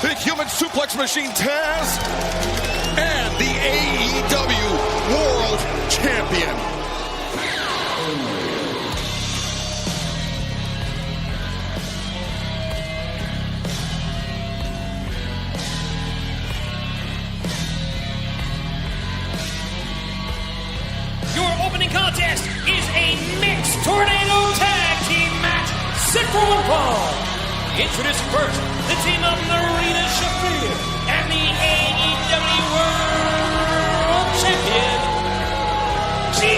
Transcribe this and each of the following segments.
the human suplex machine Taz, and the AEW World Champion. Your opening contest is a mixed tornado tag team match set for one fall. Introducing first the team of Marina, Shafir, and the AEW World Champion, Moxley.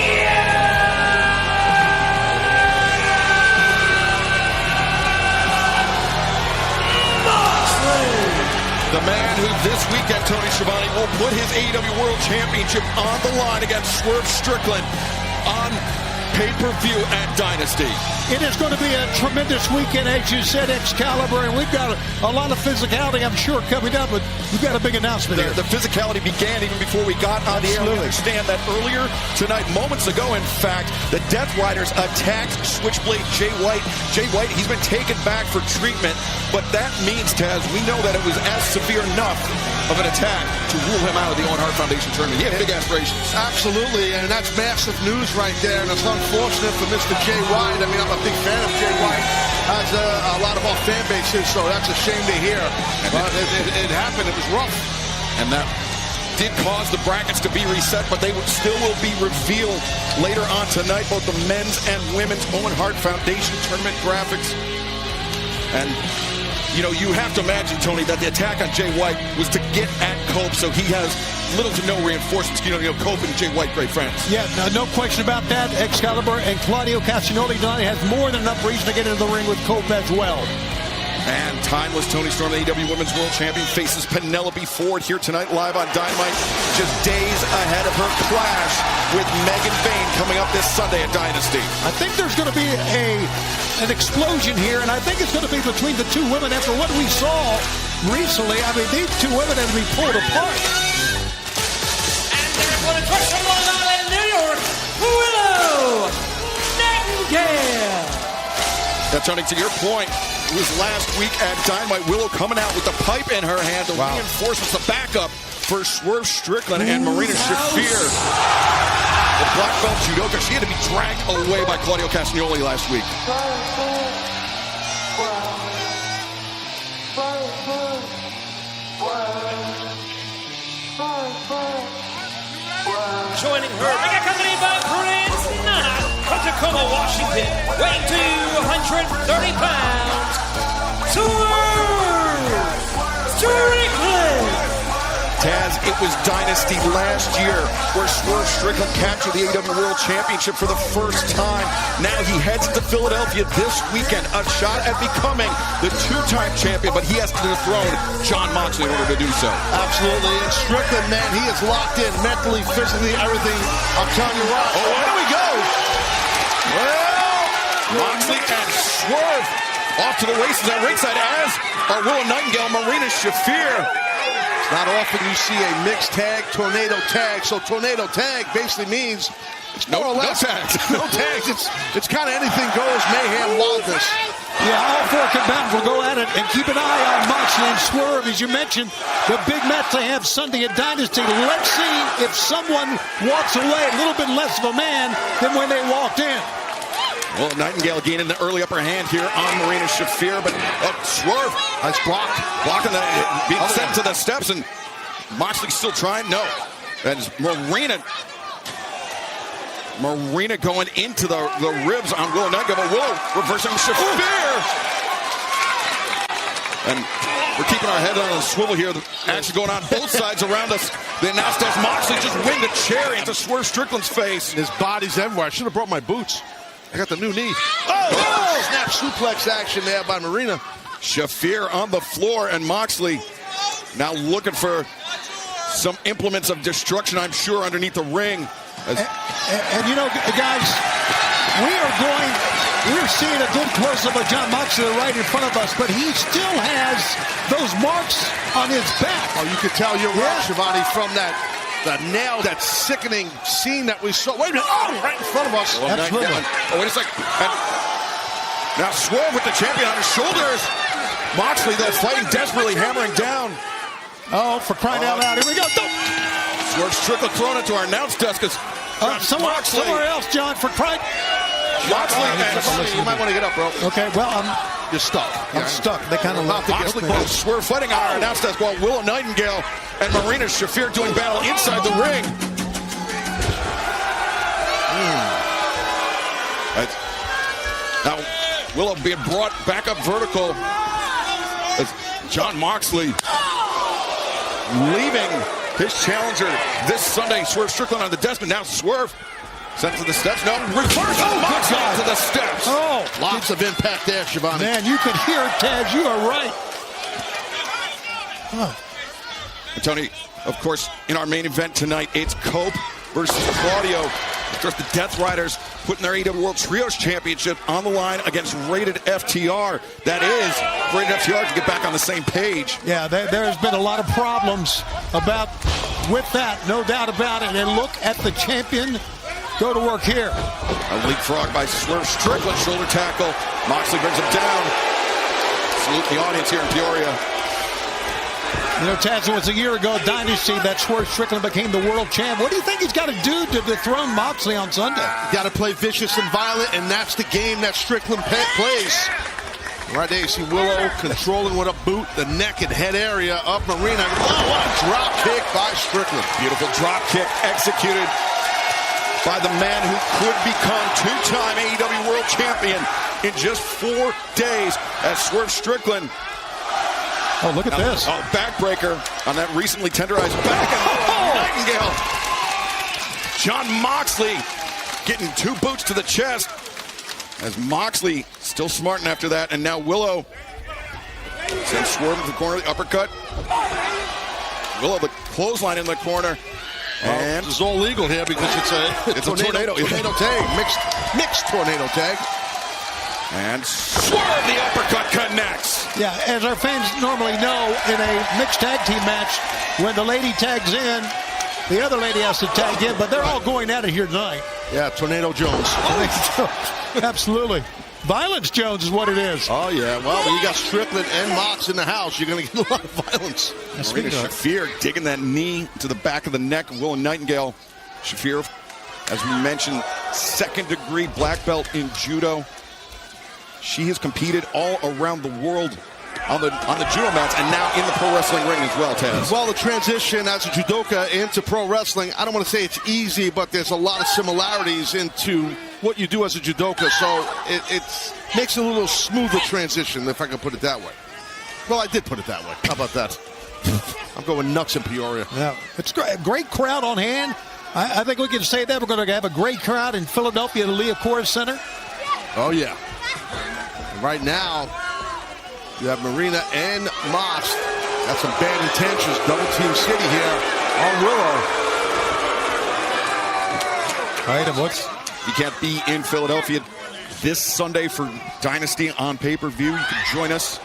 The man who this weekend, Tony Schiavone, will put his AEW World Championship on the line against Swerve Strickland on pay-per-view at Dynasty. It is going to be a tremendous weekend, as you said, Excalibur, and we've got a lot of physicality, I'm sure, coming up, but we've got a big announcement here. The physicality began even before we got on the air. We understand that earlier tonight, moments ago, in fact, the Death Riders attacked Switchblade Jay White. Jay White, he's been taken back for treatment, but that means, Taz, we know that it was as severe enough of an attack to rule him out of the Owen Hart Foundation tournament. He had big aspirations. Absolutely, and that's massive news right there, and it's unfortunate for Mr. Jay White. I mean, I'm a big fan of Jay White, as a lot of our fan bases, so that's a shame to hear. But it happened. It was rough. And that did cause the brackets to be reset, but they still will be revealed later on tonight, both the men's and women's Owen Hart Foundation tournament graphics. And you know, you have to imagine, Tony, that the attack on Jay White was to get at Cope, so he has little to no reinforcements. You know, Cope and Jay White, great friends. Yeah, no question about that. Excalibur and Claudio Castagnoli tonight has more than enough reason to get into the ring with Cope as well. And timeless Toni Storm, the AEW Women's World Champion, faces Penelope Ford here tonight live on Dynamite, just days ahead of her clash with Megan Bayne coming up this Sunday at Dynasty. I think there's going to be an explosion here, and I think it's going to be between the two women after what we saw recently. I mean, these two women have to be pulled apart. And there's one across from Long Island, New York, Willow, Nightingale. Now, Tony, to your point, it was last week at Dynamite, Willow coming out with the pipe in her hand, the reinforcements, the backup for Swerve Strickland and Marina Shafir. The black belt judoka, she had to be dragged away by Claudio Castagnoli last week. Joining her, accompanied by Prince Nana from Tacoma, Washington, weighing 230 pounds, Strickland. Taz, it was Dynasty last year where Swerve Strickland captured the AEW World Championship for the first time. Now he heads to Philadelphia this weekend, a shot at becoming the two-time champion, but he has to dethrone Jon Moxley in order to do so. Absolutely, and Strickland, man, he is locked in mentally, physically, everything. I'm telling you what. Oh, where do we go? Well, Moxley and Swerve off to the races at ringside, as are Willow Nightingale, Marina Shafir. Not often you see a mixed tag, tornado tag. So tornado tag basically means it's more or less no tags. No tags. It's kind of anything goes, mayhem, wildness. Yeah, all four combatants will go at it, and keep an eye on Moxley and Swerve. As you mentioned, the big match they have Sunday at Dynasty. Let's see if someone walks away a little bit less of a man than when they walked in. Well, Nightingale gaining the early upper hand here on Marina Shafir, but Swerve has blocking the, being sent to the steps, and Moxley still trying. No, that is Marina going into the ribs on Willow Nightingale, but Willow reversing Shafir. And we're keeping our head on a swivel here. The action going on both sides around us. The announcer as Moxley just winged a chair into Swerve Strickland's face. His body's everywhere. I should have brought my boots. I got the new knee. Oh, snap suplex action there by Marina. Shafir on the floor, and Moxley now looking for some implements of destruction, I'm sure, underneath the ring. And you know, guys, we're seeing a good close-up of Jon Moxley right in front of us, but he still has those marks on his back. Oh, you could tell you're right, Shivani, from that that sickening scene that we saw. Wait a minute. Oh, right in front of us. Well, wait a second. And now Swerve with the champion on his shoulders. Moxley, though, fighting desperately, hammering down. Oh, for crying out loud. Here we go. Swerve Strickland thrown into our announce desk. Somewhere else, John, for crying. Moxley, you might want to get up, bro. Okay, well, You're stuck. I'm stuck. They kind of left Moxley, Swerve fighting on our announce desk while Willow Nightingale and Marina Shafir doing battle inside the ring. Now, Willow being brought back up vertical as John Moxley leaving his challenger this Sunday. Swerve Strickland on the desk, but now Swerve sent to the steps. No, reverse Moxley to the steps. Oh, Lots of impact there, Shivani. man, you can hear it, Taz. You are right. And Tony, of course, in our main event tonight, it's Cope versus Claudio. Of course, the Death Riders putting their AEW World Trios Championship on the line against Rated FTR. That is, Rated FTR to get back on the same page. Yeah, there has been a lot of problems with that, no doubt about it. And look at the champion go to work here. A leapfrog by Swerve Strickland, shoulder tackle. Moxley brings him down. Salute the audience here in Peoria. You know, Taz, it was a year ago, Dynasty, that Swerve Strickland became the world champ. What do you think he's got to do to dethrone Moxley on Sunday? Got to play vicious and violent, and that's the game that Strickland plays. Right there, you see Willow controlling with a boot, the neck and head area up Marina. Oh, what a drop kick by Strickland. Beautiful drop kick executed by the man who could become two-time AEW World Champion in just 4 days as Swerve Strickland. Oh, look at this. Oh, backbreaker on that recently tenderized back. And Nightingale. John Moxley getting 2 boots to the chest as Moxley still smarting after that. And now Willow sends Swerve into the corner, the uppercut. Willow, the clothesline in the corner. And this is all legal here because it's a tornado tag, mixed tornado tag. And Swerve, the uppercut connects. Yeah, as our fans normally know, in a mixed tag team match, when the lady tags in, the other lady has to tag in, but they're all going at it here tonight. Yeah, Tornado Jones. Absolutely. Violence Jones is what it is. Oh, yeah. Well, when you got Strickland and Mox in the house, you're going to get a lot of violence. Marina Shafir digging that knee to the back of the neck of Willow Nightingale. Shafir, as we mentioned, 2nd-degree black belt in judo. She has competed all around the world on the judo mats and now in the pro wrestling ring as well, Taz. Well, the transition as a judoka into pro wrestling, I don't want to say it's easy, but there's a lot of similarities into what you do as a judoka, so it makes it a little smoother transition, if I can put it that way. Well, I did put it that way. How about that? I'm going nuts in Peoria. Yeah, it's a great crowd on hand. I think we can say that. We're going to have a great crowd in Philadelphia at the Leah Kors Center. Oh, yeah. Right now, you have Marina and Mox. Got some bad intentions. Double team city here on Willow. You can't be in Philadelphia this Sunday for Dynasty on pay-per-view. You can join us.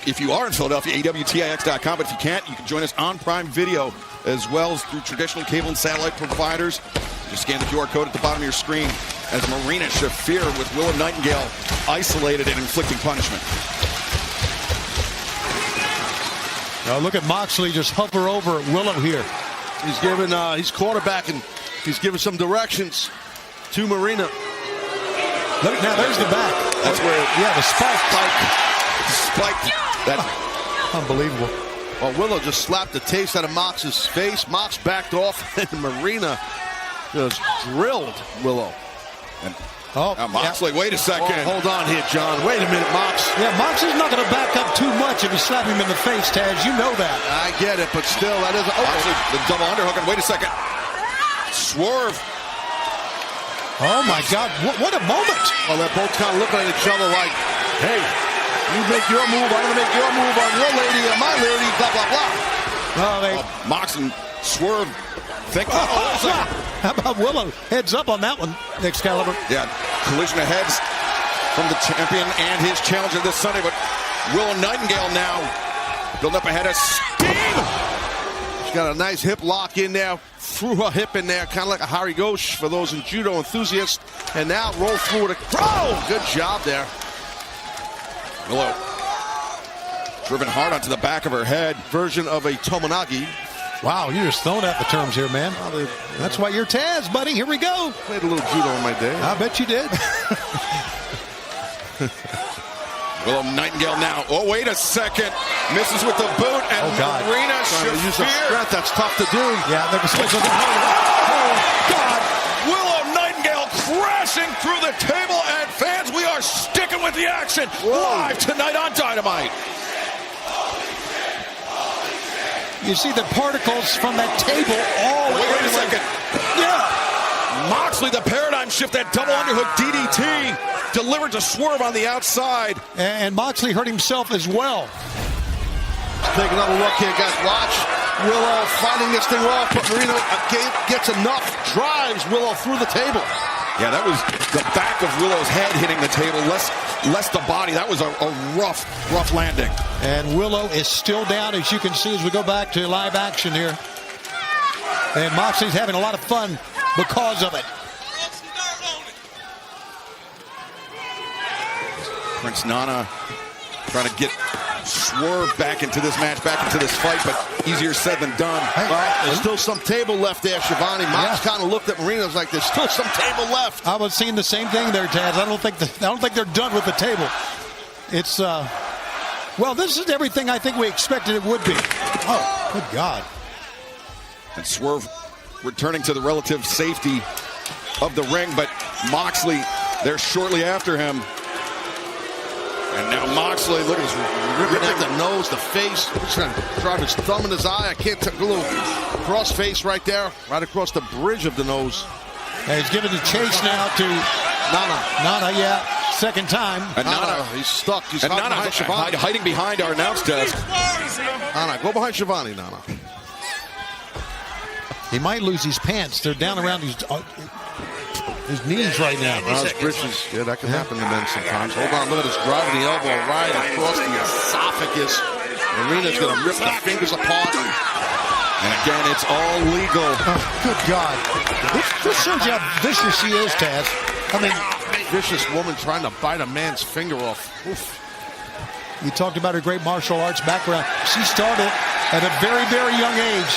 If you are in Philadelphia, AWTIX.com. But if you can't, you can join us on Prime Video as well as through traditional cable and satellite providers. Just scan the QR code at the bottom of your screen as Marina Shafir with Willow Nightingale isolated and inflicting punishment. Now look at Moxley just hover over Willow here. He's giving, he's quarterbacking. He's giving some directions to Marina. Look, now there's the back. That's where, yeah, the spike. That unbelievable. Well, Willow just slapped the taste out of Mox's face. Mox backed off, and Marina just drilled Willow. And Moxley, wait a second. Oh, hold on here, John. Wait a minute, Mox. Yeah, Mox is not going to back up too much if you slap him in the face, Taz. You know that. I get it, but still, that is... Moxley, the double underhook, and wait a second. Swerve. Oh, my God. What a moment. Well, they're both kind of looking at each other like, hey, you make your move, I'm going to make your move on your lady and my lady, blah, blah, blah. Mox and Swerve think... How about Willow? Heads up on that one, Excalibur. Yeah, collision of heads from the champion and his challenger this Sunday, but Willow Nightingale now building up ahead of Sting. She's got a nice hip lock in there, threw her hip in there, kind of like a Harry Ghosh for those in judo enthusiasts, and now roll through with a... Oh, good job there. Willow Driven hard onto the back of her head. Version of a Tomonagi. Wow, you're just throwing out the terms here, man. That's why you're Taz, buddy. Here we go. Played a little judo in my day. I bet you did. Willow Nightingale now. Oh, wait a second. Misses with the boot. And Marina use of strength. That's tough to do. Yeah, that was God. Willow Nightingale crashing through the table. And fans, we are sticking with the action. Live tonight on Dynamite. You see the particles from that table all the way. Wait a second. Yeah. Moxley, the paradigm shift, that double underhook DDT delivered to Swerve on the outside. And Moxley hurt himself as well. Take another look here, guys. Watch Willow fighting this thing off, but Marina gets enough, drives Willow through the table. Yeah, that was the back of Willow's head hitting the table, less the body. That was a rough landing. And Willow is still down, as you can see, as we go back to live action here. And Moxley's having a lot of fun because of it. Prince Nana trying to get Swerve back into this match, back into this fight, but easier said than done. Well, there's still some table left there, Shivani. Mox kind of looked at Marina, was like, there's still some table left. I was seeing the same thing there, Taz. I don't think they're done with the table. It's well, this is everything I think we expected it would be. Oh, good God. And Swerve returning to the relative safety of the ring, but Moxley there shortly after him. And now Moxley, look at his ripping at the nose, the face. He's trying to drive his thumb in his eye. I can't take a little cross face right there, right across the bridge of the nose. And he's giving the chase now to Nana, yeah, second time. And Nana, he's stuck. He's hiding behind our announce desk. Nana, go behind Shivani, Nana. He might lose his pants. They're down around his knees right now. His britches. Yeah, that can happen to men sometimes. Hold on, look at this, driving the elbow right across the esophagus. Marina's going to rip the fingers apart. And again, it's all legal. Oh, good God. This shows you how vicious she is, Taz. I mean, vicious woman trying to bite a man's finger off. Oof. You talked about her great martial arts background. She started at a very, very young age.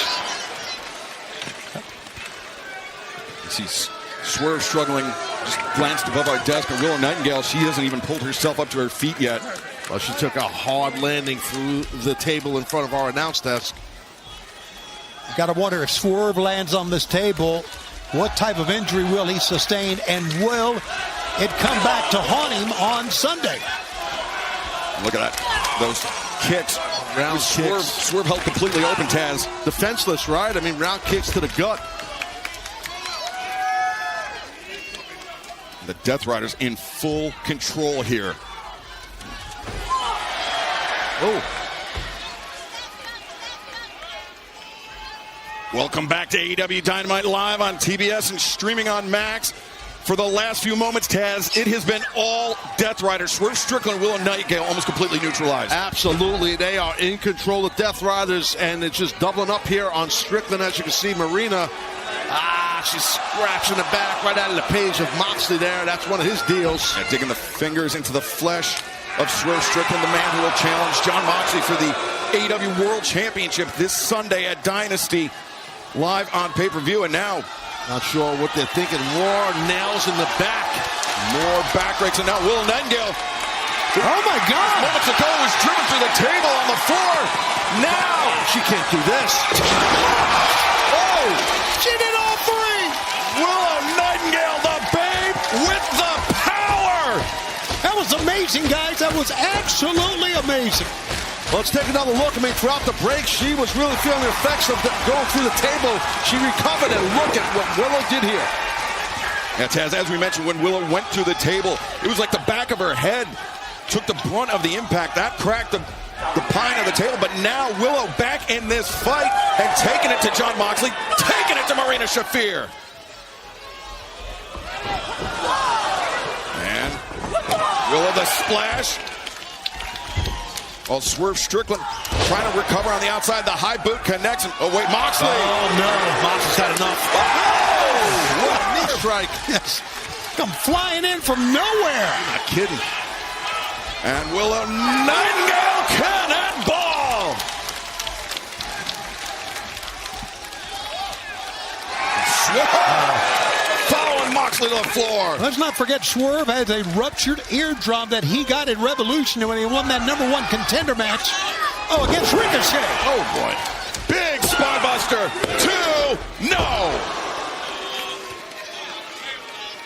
She's Swerve struggling, just glanced above our desk. And Willow Nightingale, she hasn't even pulled herself up to her feet yet. Well, she took a hard landing through the table in front of our announce desk. Got to wonder if Swerve lands on this table, what type of injury will he sustain, and will it come back to haunt him on Sunday? Look at that. Those kicks. Round kicks. Swerve held completely open, Taz. Defenseless, right? I mean, round kicks to the gut. The Death Riders in full control here. Oh. Welcome back to AEW Dynamite live on TBS and streaming on Max. For the last few moments, Taz, it has been all Death Riders. Swerve Strickland, Willow Nightingale almost completely neutralized. Absolutely. They are in control of Death Riders, and it's just doubling up here on Strickland. As you can see, Marina, she's scratching the back right out of the page of Moxley there. That's one of his deals. Yeah, digging the fingers into the flesh of Swerve Strickland, the man who will challenge Jon Moxley for the AEW World Championship this Sunday at Dynasty, live on pay-per-view. And now, not sure what they're thinking. More nails in the back. More back breaks. And now Willow Nightingale. Oh, my God. Moments ago was driven through the table on the floor. Now. She can't do this. Oh. She did all three. Willow Nightingale, the babe with the power. That was amazing, guys. That was absolutely amazing. Let's take another look. I mean, throughout the break, she was really feeling the effects of going through the table. She recovered, and look at what Willow did here. Yeah, Taz, as we mentioned, when Willow went through the table, it was like the back of her head took the brunt of the impact. That cracked the pine of the table, but now Willow back in this fight and taking it to Jon Moxley, taking it to Marina Shafir. And Willow the splash. Oh, Swerve Strickland trying to recover on the outside. The high boot connects. Oh, wait, Moxley. Oh, no. Moxley's had enough. Oh! What a knee strike. Yes. Come flying in from nowhere. Not kidding. And Willow Nightingale cannot the floor. Let's not forget Swerve has a ruptured eardrum that he got at Revolution when he won that #1 contender match. Oh, against Ricochet. Oh, boy. Big spinebuster. 2. No.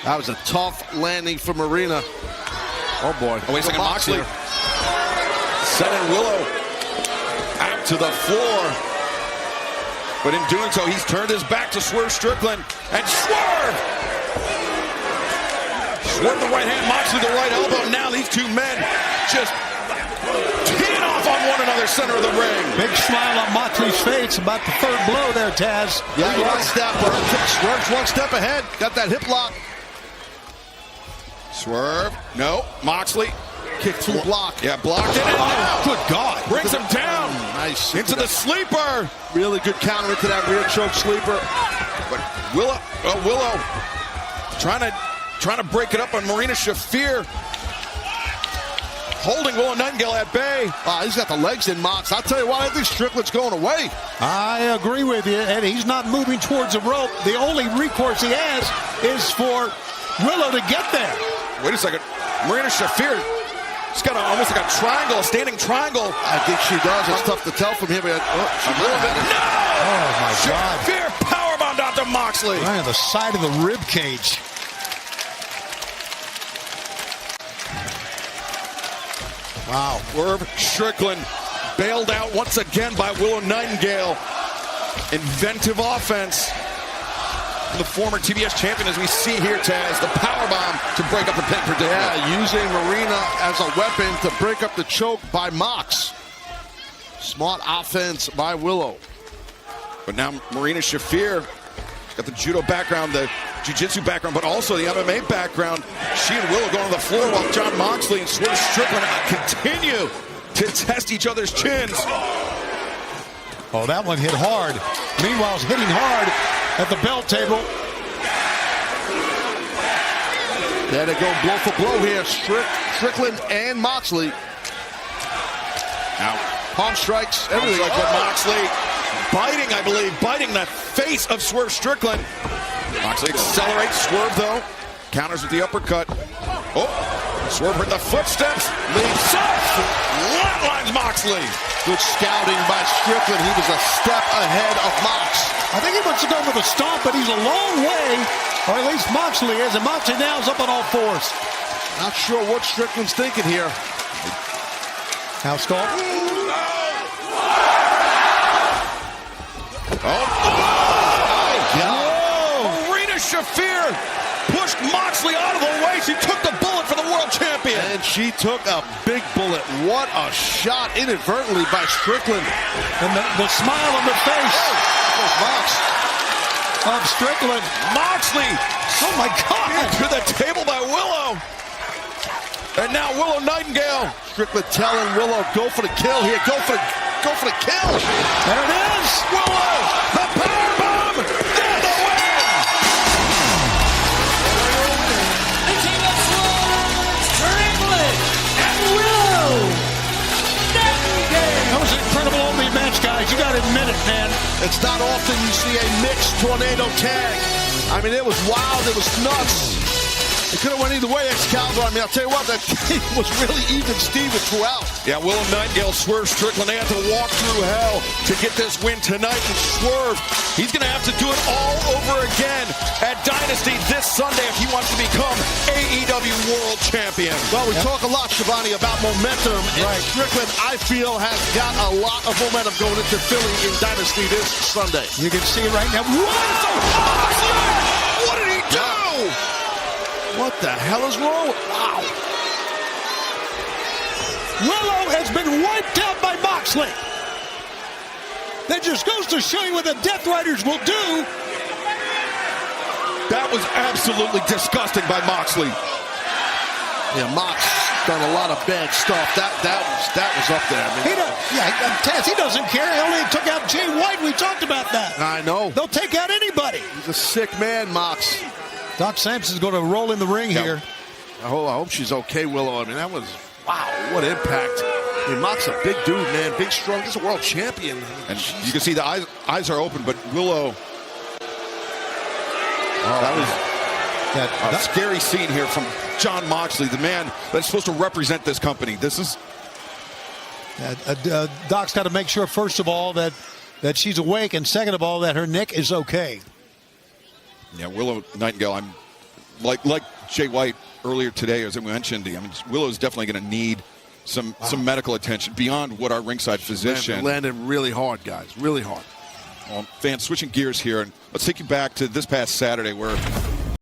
That was a tough landing for Marina. Oh, boy. Oh, wait a second. Moxley. Sending Willow out to the floor. But in doing so, he's turned his back to Swerve Strickland. And Swerve! Swerve the right hand, Moxley the right elbow. Now these two men just teeing off on one another, center of the ring. Big smile on Moxley's face about the third blow there, Taz. Yeah, one step. Swerve's one step ahead. Got that hip lock. Swerve. No. Moxley. Kick to block. Yeah, blocked it. Oh, good God. Brings him down. Nice. Into the sleeper. Really good counter into that rear choke sleeper. But Willow trying to break it up on Marina. Shafir holding Willow Nightingale at bay. He's got the legs in, Mox. I'll tell you what, I think Strickland's going away. I agree with you, and he's not moving towards the rope. The only recourse he has is for Willow to get there. Wait a second. Marina Shafir, she's got almost like a triangle, a standing triangle. I think she does. It's tough to tell from here. But No! Oh, my God. Shafir powerbombed out to Moxley. Right on the side of the rib cage. Wow. Swerve Strickland bailed out once again by Willow Nightingale. Inventive offense. The former TBS champion, as we see here, Taz, the powerbomb to break up the pin predicament. Yeah, using Marina as a weapon to break up the choke by Mox. Smart offense by Willow. But now Marina Shafir got the judo background, the jiu-jitsu background, but also the MMA background. She and Willow going on the floor while John Moxley and Swerve Strickland continue to test each other's chins. Oh, that one hit hard. Meanwhile, it's hitting hard at the bell table. There they go, blow for blow here. Strickland and Moxley. Now, palm strikes, everything. Like Moxley biting, I believe, biting the face of Swerve Strickland. Moxley accelerates. Swerve, though, counters with the uppercut. Oh, Swerve heard the footsteps. Leaps up. Flatlines Moxley. Good scouting by Strickland. He was a step ahead of Mox. I think he wants to go for the stomp, but he's a long way, or at least Moxley is, and Moxley now is up on all fours. Not sure what Strickland's thinking here. House call. Marina Shafir pushed Moxley out of the way. She took the bullet for the world champion. And she took a big bullet. What a shot inadvertently by Strickland. And the smile on the face Mox of Strickland. Moxley. Oh, my God. To the table by Willow. And now Willow Nightingale. Strickland telling Willow, go for the kill here. Go for the kill. There it is. Willow, the powerbomb. There's the win. The team of Swerve, Strickland, and Willow Nightingale. That was an incredible opening match, guys. You got to admit it, man. It's not often you see a mixed tornado tag. I mean, it was wild. It was nuts. It could have went either way, Excalibur. I mean, I'll tell you what, that team was really even Steven throughout. Yeah, Willow Nightingale, Swerve Strickland, they had to walk through hell to get this win tonight. And Swerve, he's going to have to do it all over again at Dynasty this Sunday if he wants to become AEW World Champion. Well, we talk a lot, Shivani, about momentum. And Strickland, I feel, has got a lot of momentum going into Philly in Dynasty this Sunday. You can see it right now. What did he do? What the hell is wrong? Wow. Willow has been wiped out by Moxley. That just goes to show you what the Death Riders will do. That was absolutely disgusting by Moxley. Yeah, Mox done a lot of bad stuff. That was up there. I mean, Taz, he doesn't care. He only took out Jay White. We talked about that. I know. They'll take out anybody. He's a sick man, Mox. Doc Sampson's going to roll in the ring here. I hope she's okay, Willow. I mean, that was, wow, what impact. I mean, Mox a big dude, man. Big, strong, just a world champion. And you can see the eyes are open, but Willow, that was A scary scene here from Jon Moxley, the man that's supposed to represent this company. This is... Doc's got to make sure, first of all, that she's awake, and second of all, that her neck is okay. Yeah, Willow Nightingale, I'm like Jay White earlier today, as I mentioned. I mean, Willow's definitely going to need some medical attention beyond what our ringside physician. Landed really hard, guys, really hard. Well, fans, switching gears here, and let's take you back to this past Saturday where